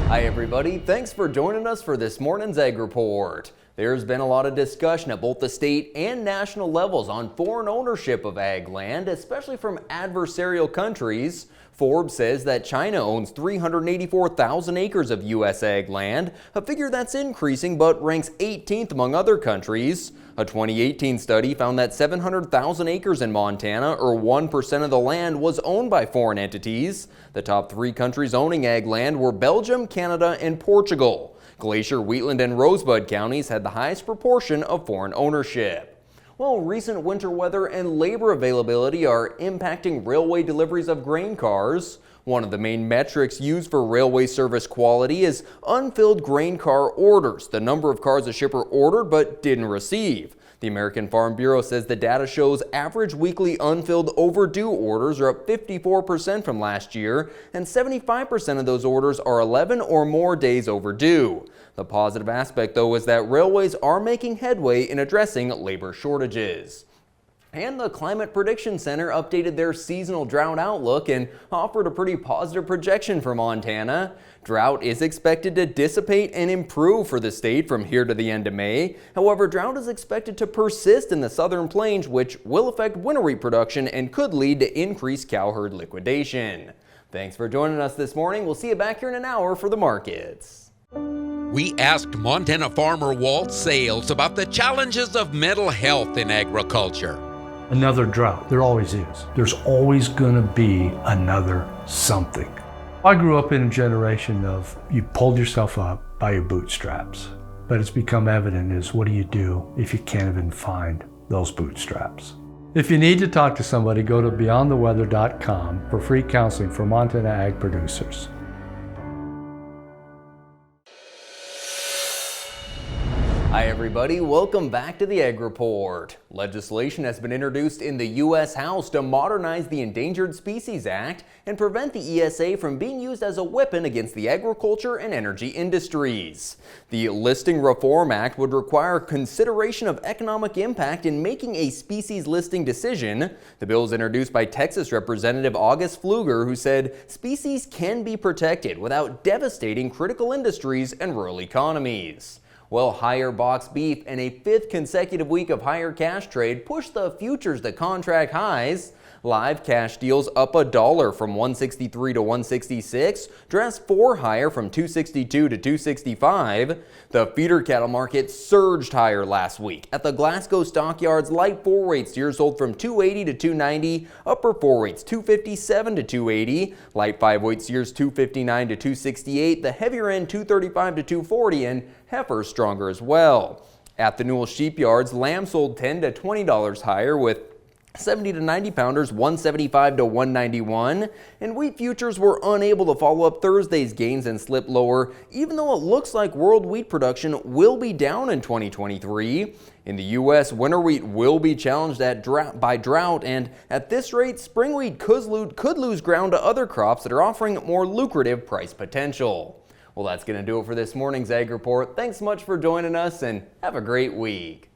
Hi everybody, thanks for joining us for this morning's Ag Report. There's been a lot of discussion at both the state and national levels on foreign ownership of ag land, especially from adversarial countries. Forbes says that China owns 384,000 acres of U.S. ag land, a figure that's increasing but ranks 18th among other countries. A 2018 study found that 700,000 acres in Montana, or 1% of the land, was owned by foreign entities. The top three countries owning ag land were Belgium, Canada, and Portugal. Glacier, Wheatland, and Rosebud counties had the highest proportion of foreign ownership. Well, recent winter weather and labor availability are impacting railway deliveries of grain cars. One of the main metrics used for railway service quality is unfilled grain car orders, the number of cars a shipper ordered but didn't receive. The American Farm Bureau says the data shows average weekly unfilled overdue orders are up 54% from last year, and 75% of those orders are 11 or more days overdue. The positive aspect, though, is that railways are making headway in addressing labor shortages. And the Climate Prediction Center updated their seasonal drought outlook and offered a pretty positive projection for Montana. Drought is expected to dissipate and improve for the state from here to the end of May. However, drought is expected to persist in the southern plains, which will affect winter wheat production and could lead to increased cow herd liquidation. Thanks for joining us this morning. We'll see you back here in an hour for the markets. We asked Montana farmer Walt Sales about the challenges of mental health in agriculture. Another drought, there always is. There's always going to be another something. I grew up in a generation of you pulled yourself up by your bootstraps, but it's become evident is what do you do if you can't even find those bootstraps? If you need to talk to somebody, go to beyondtheweather.com for free counseling for Montana ag producers. Hi everybody, welcome back to the Ag Report. Legislation has been introduced in the U.S. House to modernize the Endangered Species Act and prevent the ESA from being used as a weapon against the agriculture and energy industries. The Listing Reform Act would require consideration of economic impact in making a species listing decision. The bill is introduced by Texas Representative August Pfluger, who said species can be protected without devastating critical industries and rural economies. Well, higher box beef and a fifth consecutive week of higher cash trade pushed the futures to contract highs. Live cash deals up $1 from $163 to $166. Dress 4 higher from $262 to $265. The feeder cattle market surged higher last week. At the Glasgow stockyards, light 4-weight steers sold from $280 to $290. Upper 4-weights $257 to $280. Light 5-weight steers $259 to $268. The heavier end $235 to $240, and heifers stronger as well. At the Newell sheepyards, lamb sold $10 to $20 higher, with 70 to 90 pounders $175 to $191, and wheat futures were unable to follow up Thursday's gains and slipped lower, even though it looks like world wheat production will be down in 2023. In the U.S., winter wheat will be challenged by drought, and at this rate, spring wheat could lose ground to other crops that are offering more lucrative price potential. Well, that's going to do it for this morning's Ag Report. Thanks so much for joining us, and have a great week.